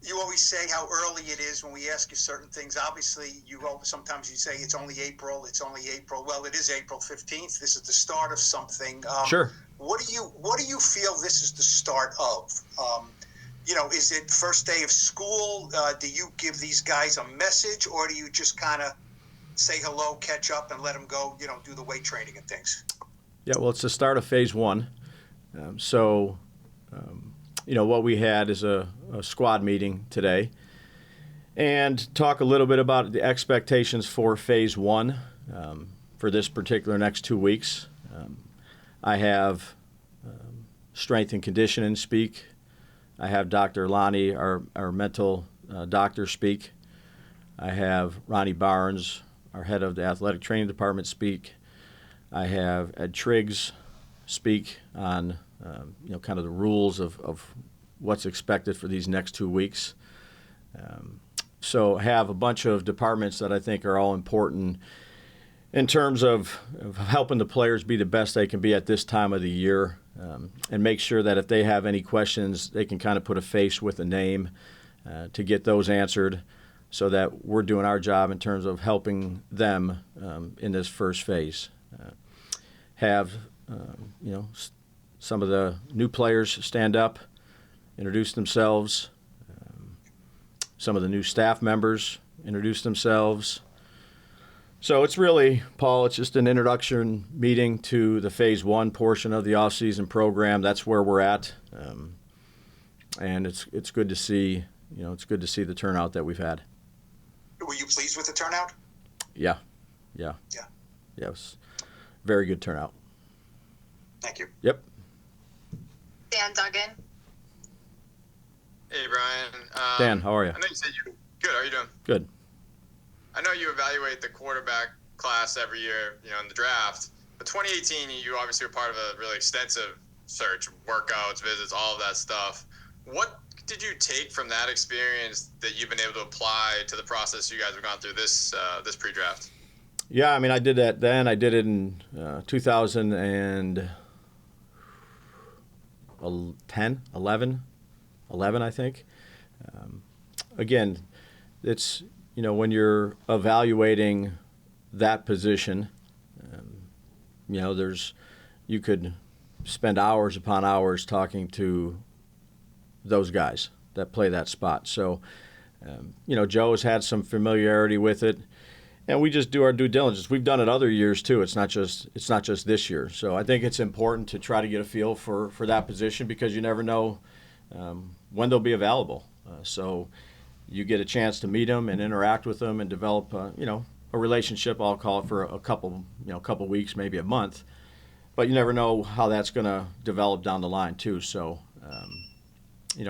You always say how early it is when we ask you certain things. Obviously, sometimes you say it's only April. It's only April. Well, it is April 15th. This is the start of something. Sure. What do you feel this is the start of? Is it first day of school? Do you give these guys a message, or do you just kind of say hello, catch up, and let them go? Do the weight training and things. Yeah. Well, it's the start of phase one. What we had is a squad meeting today and talk a little bit about the expectations for phase one for this particular next 2 weeks. I have strength and conditioning speak. I have Dr. Lonnie, our mental doctor, speak. I have Ronnie Barnes, our head of the athletic training department, speak. I have Ed Triggs speak on kind of the rules of what's expected for these next 2 weeks. So have a bunch of departments that I think are all important in terms of helping the players be the best they can be at this time of the year, and make sure that if they have any questions, they can kind of put a face with a name to get those answered, so that we're doing our job in terms of helping them in this first phase. Have some of the new players stand up, introduce themselves. Some of the new staff members introduce themselves. So it's really, Paul, it's just an introduction meeting to the phase one portion of the offseason program. That's where we're at. And it's good to see, the turnout that we've had. Were you pleased with the turnout? Yeah. It was very good turnout. Thank you. Yep. Dan Duggan. Hey, Brian. Dan, how are you? I know you said you good. How are you doing? Good. I know you evaluate the quarterback class every year, in the draft. But 2018, you obviously were part of a really extensive search, workouts, visits, all of that stuff. What did you take from that experience that you've been able to apply to the process you guys have gone through this pre-draft? Yeah, I mean, I did that then. I did it in 2011, 11, I think. Again, it's, when you're evaluating that position, you could spend hours upon hours talking to those guys that play that spot. So, Joe's had some familiarity with it, and we just do our due diligence. We've done it other years too. It's not just this year. So I think it's important to try to get a feel for that position, because you never know when they'll be available. So you get a chance to meet them and interact with them and develop, a relationship. I'll call it for a couple weeks, maybe a month. But you never know how that's going to develop down the line too. So, we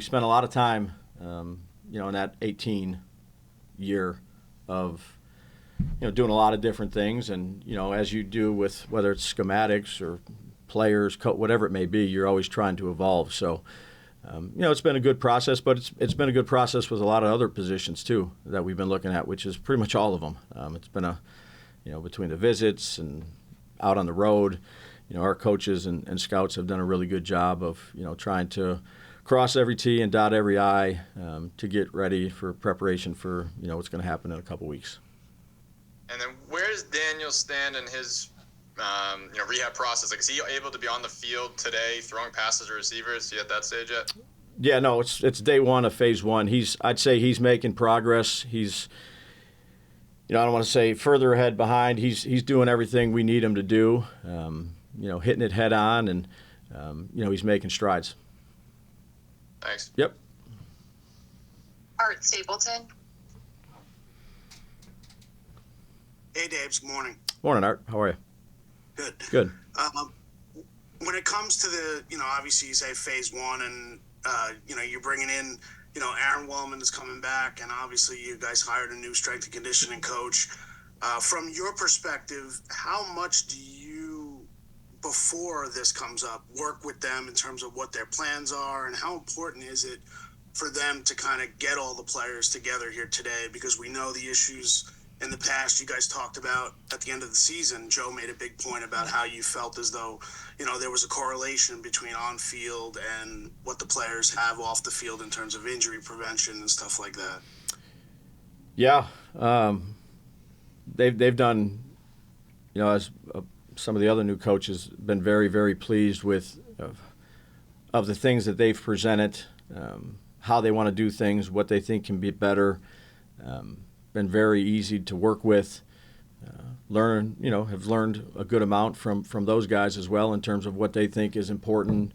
spent a lot of time, in that 18 year of, doing a lot of different things. And, as you do with whether it's schematics or players, whatever it may be, you're always trying to evolve. So, it's been a good process, but it's been a good process with a lot of other positions too that we've been looking at, which is pretty much all of them. It's been between the visits and out on the road, our coaches and scouts have done a really good job of, trying to cross every T and dot every I to get ready for preparation for, what's going to happen in a couple weeks. And then where does Daniel stand in his rehab process? Like, is he able to be on the field today throwing passes to receivers? Is he at that stage yet? Yeah, no, it's day one of phase one. I'd say he's making progress. He's, I don't want to say further ahead, behind. He's doing everything we need him to do. Hitting it head on, and he's making strides. Thanks. Yep. Art Stapleton. Hey, Dave. Good morning. Morning, Art. How are you? Good. Good. When it comes to the, obviously you say phase one, and, you're bringing in, Aaron Wellman is coming back, and obviously you guys hired a new strength and conditioning coach. From your perspective, how much do you, before this comes up, work with them in terms of what their plans are, and how important is it for them to kind of get all the players together here today? Because we know the issues in the past, you guys talked about at the end of the season, Joe made a big point about how you felt as though, there was a correlation between on field and what the players have off the field in terms of injury prevention and stuff like that. Yeah, they've done, as some of the other new coaches, been very, very pleased with of the things that they've presented, how they want to do things, what they think can be better. Been very easy to work with. Have learned a good amount from those guys as well in terms of what they think is important,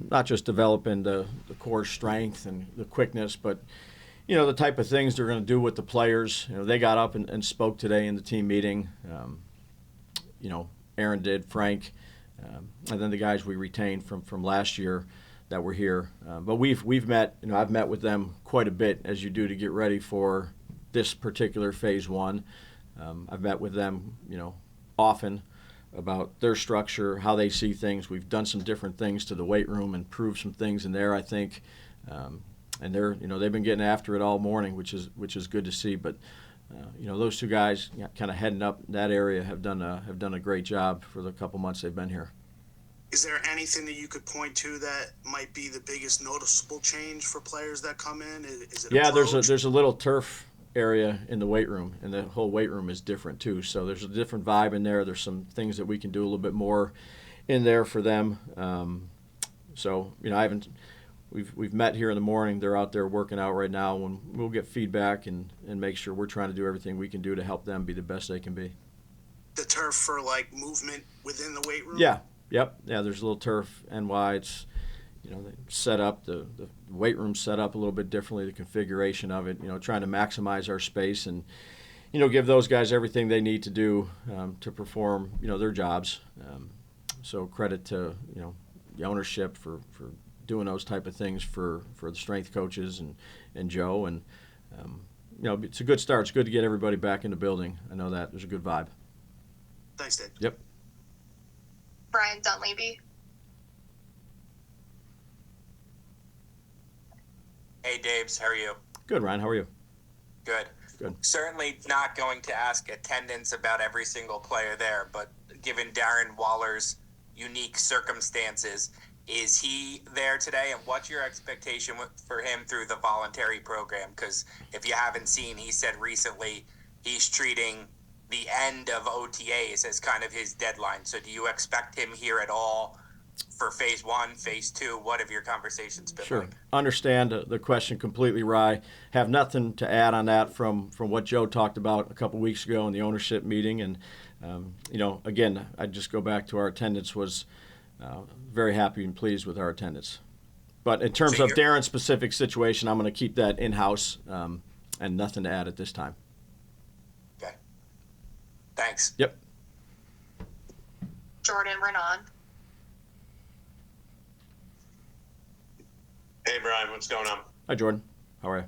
not just developing the core strength and the quickness, but the type of things they're going to do with the players. They got up and spoke today in the team meeting. Aaron did, Frank, and then the guys we retained from last year that were here. But we've met. I've met with them quite a bit, as you do, to get ready for this particular phase one. I've met with them, often about their structure, how they see things. We've done some different things to the weight room, improved some things in there, I think. And they've been getting after it all morning, which is good to see. But those two guys, kind of heading up that area, have done a great job for the couple months they've been here. Is there anything that you could point to that might be the biggest noticeable change for players that come in? Is it there's a little turf area in the weight room, and the whole weight room is different too. So there's a different vibe in there. There's some things that we can do a little bit more in there for them. We've met here in the morning. They're out there working out right now, and we'll get feedback and make sure we're trying to do everything we can do to help them be the best they can be. The turf for movement within the weight room? Yeah. Yep. Yeah, there's a little turf NY. It's, they set up, the weight room set up a little bit differently, the configuration of it, trying to maximize our space and, give those guys everything they need to do to perform, their jobs. So credit to, the ownership for doing those type of things for the strength coaches and Joe. And, it's a good start. It's good to get everybody back in the building. I know that. There's a good vibe. Thanks, Dave. Yep. Brian Dunleavy. Hey, Daves, how are you? Good, Ryan. How are you? Good. Good. Certainly not going to ask attendance about every single player there, but given Darren Waller's unique circumstances, is he there today? And what's your expectation for him through the voluntary program? Because if you haven't seen, he said recently he's treating the end of OTAs as kind of his deadline. So do you expect him here at all for phase one, phase two? What have your conversations been Sure. like? Understand the question completely, Rye. Have nothing to add on that from what Joe talked about a couple weeks ago in the ownership meeting. And, again, I'd just go back to our attendance was very happy and pleased with our attendance. But in terms of Darren's specific situation, I'm going to keep that in-house and nothing to add at this time. Okay. Thanks. Yep. Jordan Renan. Hey, Brian, what's going on? Hi, Jordan. How are you?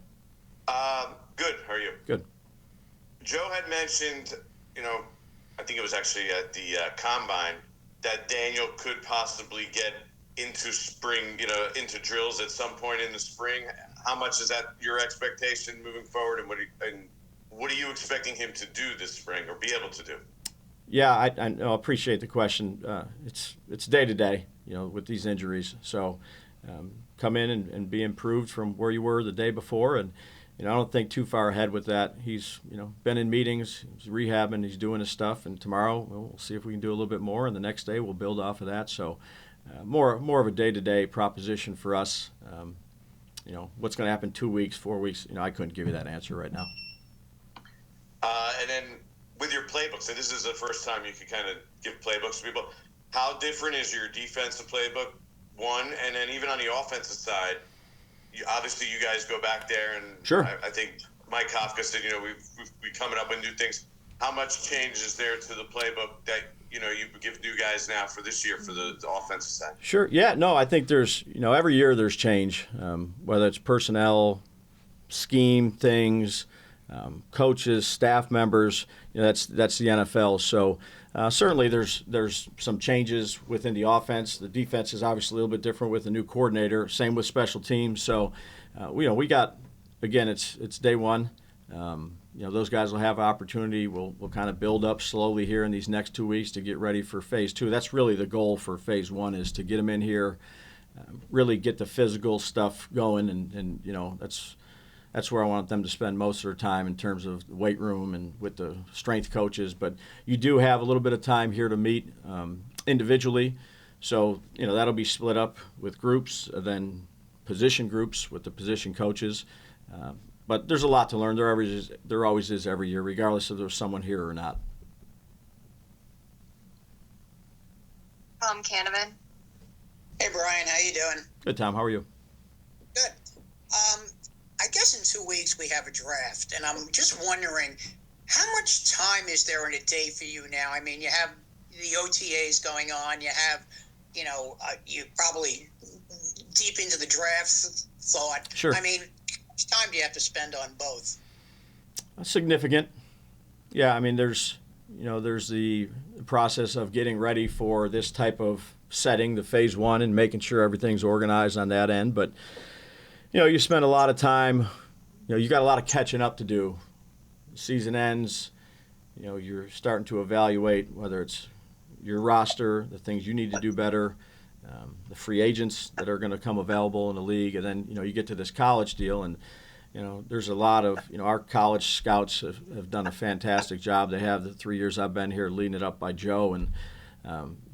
Good. How are you? Good. Joe had mentioned, I think it was actually at the combine, that Daniel could possibly get into spring, into drills at some point in the spring. How much is that your expectation moving forward, and what are you expecting him to do this spring or be able to do? Yeah, I appreciate the question. It's day to day, with these injuries. So come in and be improved from where you were the day before. And, I don't think too far ahead with that. He's, been in meetings, he's rehabbing, he's doing his stuff. And tomorrow we'll see if we can do a little bit more. And the next day we'll build off of that. So more of a day-to-day proposition for us. What's going to happen 2 weeks, 4 weeks, I couldn't give you that answer right now. And then with your playbooks, so this is the first time you could kind of give playbooks to people. How different is your defensive playbook, one, and then even on the offensive side, obviously you guys go back there, and sure. I think Mike Kafka said, we coming up with new things. How much change is there to the playbook that, you give new guys now for this year for the offensive side? Sure. Yeah, no, I think there's, every year there's change, whether it's personnel, scheme things, coaches, staff members, that's the NFL. So certainly there's some changes within the offense. The defense is obviously a little bit different with the new coordinator. Same with special teams. So we got, again, it's day one. those guys will have opportunity. We'll kind of build up slowly here in these next 2 weeks to get ready for phase 2. That's really the goal for phase 1, is to get them in here, really get the physical stuff going, and that's where I want them to spend most of their time in terms of the weight room and with the strength coaches. But you do have a little bit of time here to meet individually. So, that'll be split up with groups, then position groups with the position coaches. But there's a lot to learn. There always is every year, regardless if there's someone here or not. Tom Canavan. Hey, Brian, how you doing? Good, Tom. How are you? Good. I guess in 2 weeks we have a draft, and I'm just wondering, how much time is there in a day for you now? I mean, you have the OTAs going on, you have, you're probably deep into the draft thought. Sure. I mean, how much time do you have to spend on both? Significant. Yeah, I mean, there's the process of getting ready for this type of setting, the phase 1, and making sure everything's organized on that end. But, you spend a lot of time, you got a lot of catching up to do. The season ends, you're starting to evaluate whether it's your roster, the things you need to do better, the free agents that are going to come available in the league, and then, you get to this college deal, and, there's a lot of, our college scouts have done a fantastic job. They have the 3 years I've been here, leading it up by Joe and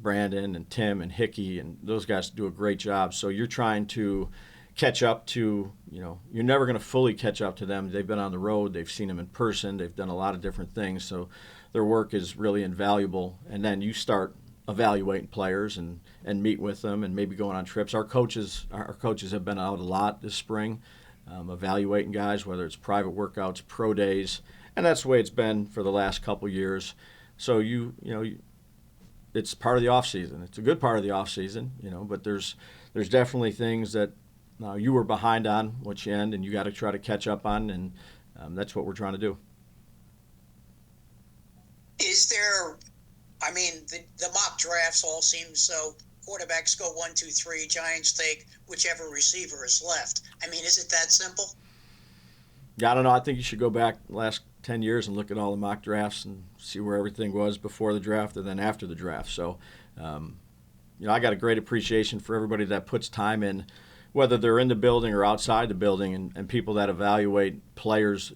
Brandon and Tim and Hickey, and those guys do a great job. So you're trying to catch up to, you're never going to fully catch up to them. They've been on the road. They've seen them in person. They've done a lot of different things. So their work is really invaluable. And then you start evaluating players and meet with them and maybe going on trips. Our coaches have been out a lot this spring, evaluating guys, whether it's private workouts, pro days. And that's the way it's been for the last couple years. So it's part of the off season. It's a good part of the off season, but there's definitely things that you were behind on, which you end, and you got to try to catch up on, and that's what we're trying to do. Is there, I mean, the mock drafts all seem so, quarterbacks go 1, 2, 3, Giants take whichever receiver is left. I mean, is it that simple? Yeah, I don't know. I think you should go back the last 10 years and look at all the mock drafts and see where everything was before the draft and then after the draft. So, I got a great appreciation for everybody that puts time in, whether they're in the building or outside the building, and people that evaluate players.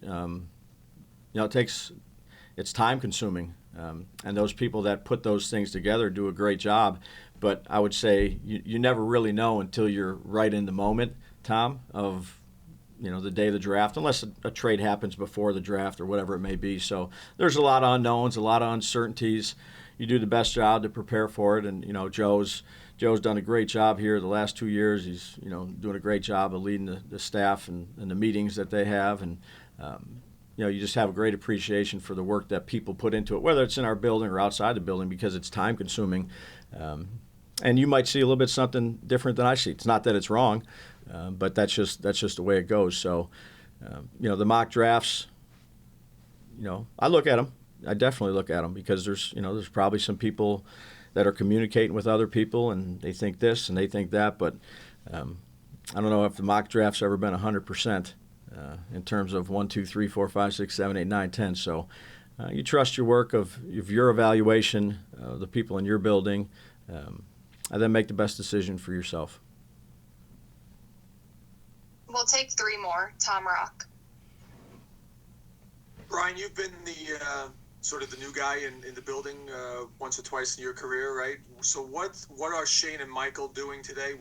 It's time consuming. And those people that put those things together do a great job. But I would say you never really know until you're right in the moment, Tom, of the day of the draft, unless a trade happens before the draft or whatever it may be. So there's a lot of unknowns, a lot of uncertainties. You do the best job to prepare for it, and Joe's done a great job here the last 2 years. He's doing a great job of leading the staff and the meetings that they have, and you just have a great appreciation for the work that people put into it, whether it's in our building or outside the building, because it's time consuming. And you might see a little bit something different than I see. It's not that it's wrong, but that's just the way it goes. So, the mock drafts, I look at them. I definitely look at them because there's probably some people that are communicating with other people and they think this and they think that, but I don't know if the mock draft's ever been 100% in terms of 1, 2, 3, 4, 5, 6, 7, 8, 9, 10. So you trust your work of your evaluation, the people in your building, and then make the best decision for yourself. We'll take 3 more. Tom Rock. Brian, you've been the sort of the new guy in the building once or twice in your career, right? So what are Shane and Michael doing today?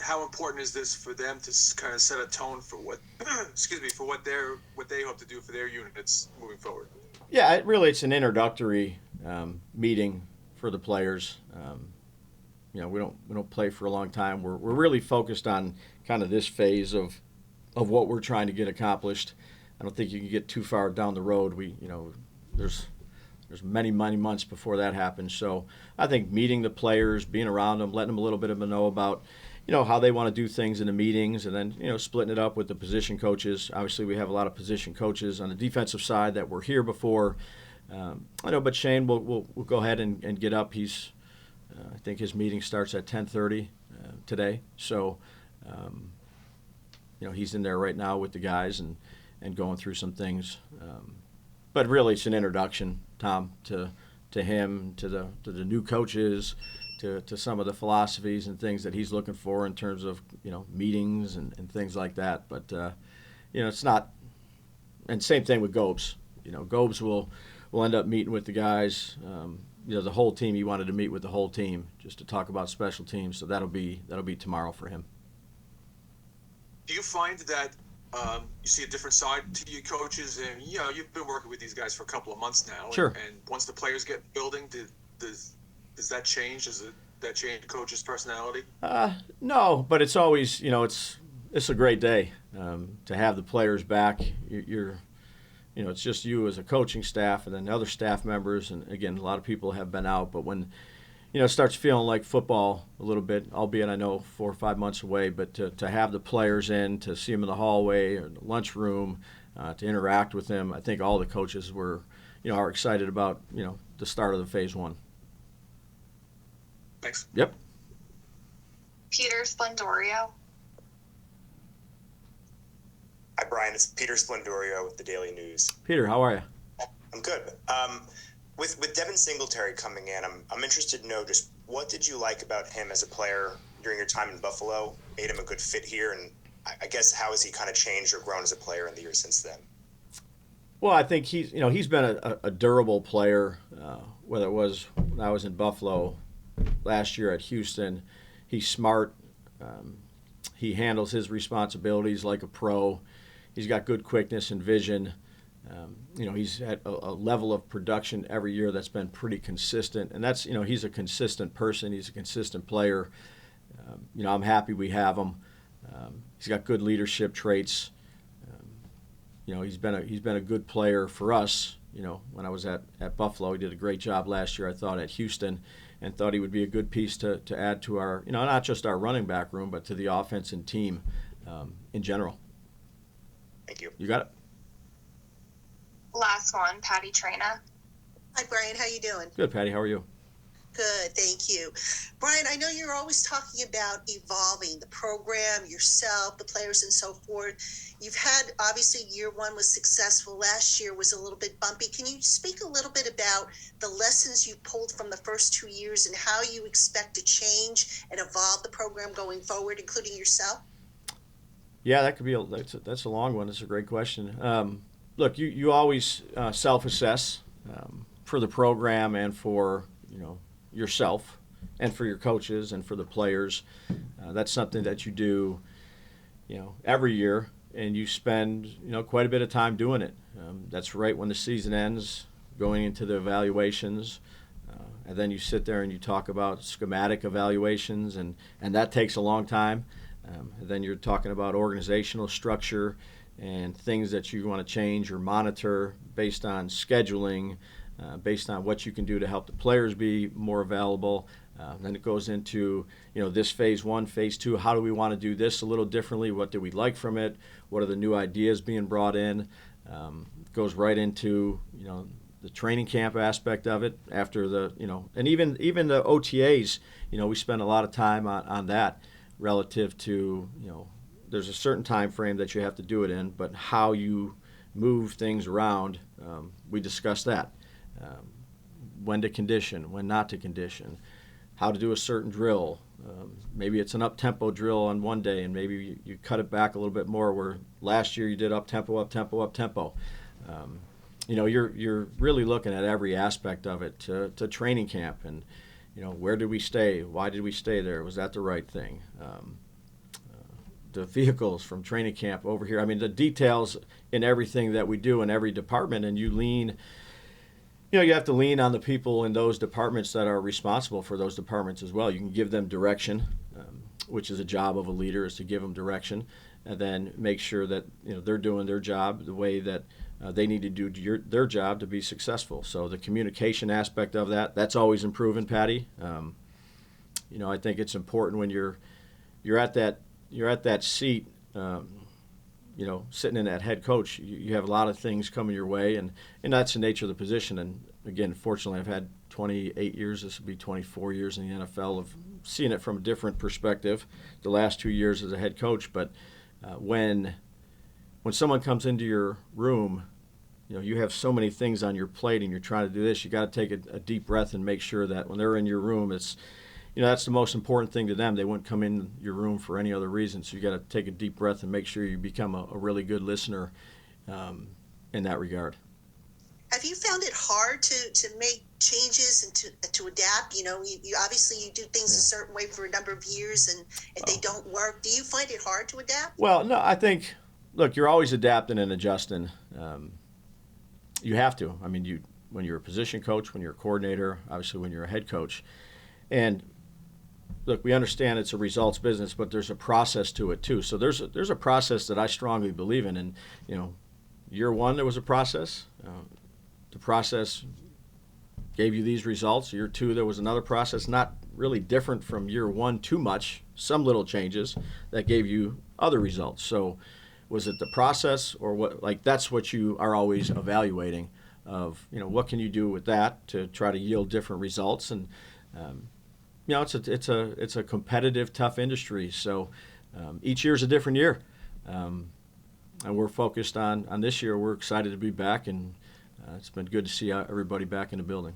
How important is this for them to kind of set a tone for what for what they hope to do for their units moving forward? Yeah, it's an introductory meeting for the players. We don't play for a long time. We're really focused on kind of this phase of what we're trying to get accomplished. I don't think you can get too far down the road. There's many months before that happens. So I think meeting the players, being around them, letting them a little bit of a know about, how they want to do things in the meetings, and then, splitting it up with the position coaches. Obviously, we have a lot of position coaches on the defensive side that were here before. But Shane will go ahead and get up. I think his meeting starts at 10:30 today. So, he's in there right now with the guys and going through some things. But really, it's an introduction, Tom, to him, to the new coaches, to some of the philosophies and things that he's looking for in terms of meetings and things like that. But it's not. And same thing with Gobes. Gobes will end up meeting with the guys. The whole team. He wanted to meet with the whole team just to talk about special teams. So that'll be tomorrow for him. Do you find that you see a different side to your coaches? And you've been working with these guys for a couple of months now. Sure. And once the players get in the building, does that change? Does that change the coach's personality? No, but it's always it's a great day to have the players back. It's just you as a coaching staff and then other staff members. And again, a lot of people have been out, but when it starts feeling like football a little bit, albeit I know 4 or 5 months away, but to have the players in, to see them in the hallway or the lunchroom, to interact with them, I think all the coaches are excited about the start of the phase 1. Thanks. Yep. Peter Splendorio. Hi, Brian. It's Peter Splendorio with the Daily News. Peter, how are you? I'm good. With Devin Singletary coming in, I'm interested to know just what did you like about him as a player during your time in Buffalo? Made him a good fit here, and I guess how has he kind of changed or grown as a player in the years since then? Well, I think he's been a durable player. Whether it was when I was in Buffalo last year at Houston, he's smart. He handles his responsibilities like a pro. He's got good quickness and vision. He's at a level of production every year that's been pretty consistent, and that's he's a consistent person. He's a consistent player. I'm happy we have him. He's got good leadership traits. He's been a good player for us. When I was at Buffalo, he did a great job last year, I thought, at Houston, and thought he would be a good piece to add to our not just our running back room, but to the offense and team in general. Thank you. You got it. Last one, Patty Traina. Hi, Brian. How you doing? Good, Patty. How are you? Good, thank you. Brian, I know you're always talking about evolving the program, yourself, the players, and so forth. You've had, obviously, year 1 was successful. Last year was a little bit bumpy. Can you speak a little bit about the lessons you pulled from the first 2 years and how you expect to change and evolve the program going forward, including yourself? Yeah, that could be that's a long one. It's a great question. Look, you always self-assess for the program and for yourself and for your coaches and for the players. That's something that you do every year, and you spend quite a bit of time doing it. That's right when the season ends, going into the evaluations, and then you sit there and you talk about schematic evaluations, and that takes a long time. And then you're talking about organizational structure and things that you want to change or monitor based on scheduling, based on what you can do to help the players be more available. Then it goes into this phase 1, phase 2. How do we want to do this a little differently? What do we like from it? What are the new ideas being brought in? It goes right into the training camp aspect of it. After the and even the OTAs. We spend a lot of time on that relative to there's a certain time frame that you have to do it in, but how you move things around, we discussed that. When to condition, when not to condition, how to do a certain drill. Maybe it's an up-tempo drill on one day, and maybe you cut it back a little bit more, where last year you did up-tempo, up-tempo, up-tempo. You're really looking at every aspect of it to training camp, and where did we stay? Why did we stay there? Was that the right thing? The vehicles from training camp over here. I mean, the details in everything that we do in every department, and you have to lean on the people in those departments that are responsible for those departments as well. You can give them direction, which is a job of a leader, is to give them direction, and then make sure that they're doing their job the way that they need to do their job to be successful. So the communication aspect of that's always improving, Patty. I think it's important when you're at that seat, sitting in that head coach. You have a lot of things coming your way, and that's the nature of the position. And again, fortunately, I've had 28 years. This will be 24 years in the NFL of seeing it from a different perspective. The last 2 years as a head coach, but when someone comes into your room you have so many things on your plate and you're trying to do this. You got to take a deep breath and make sure that when they're in your room, it's, that's the most important thing to them. They wouldn't come in your room for any other reason. So you got to take a deep breath and make sure you become a really good listener in that regard. Have you found it hard to make changes and to adapt? You obviously you do things a certain way for a number of years, and if they don't work, do you find it hard to adapt? Well, no, I think, look, you're always adapting and adjusting. You have to. I mean, when you're a position coach, when you're a coordinator, obviously when you're a head coach. And look, we understand it's a results business, but there's a process to it too. So there's a process that I strongly believe in. And, year one, there was a process. The process gave you these results. Year two, there was another process, not really different from year one too much, some little changes that gave you other results. So was it the process or what? Like, that's what you are always evaluating of, what can you do with that to try to yield different results. And, it's a competitive, tough industry. So each year is a different year. And we're focused on this year. We're excited to be back, and it's been good to see everybody back in the building.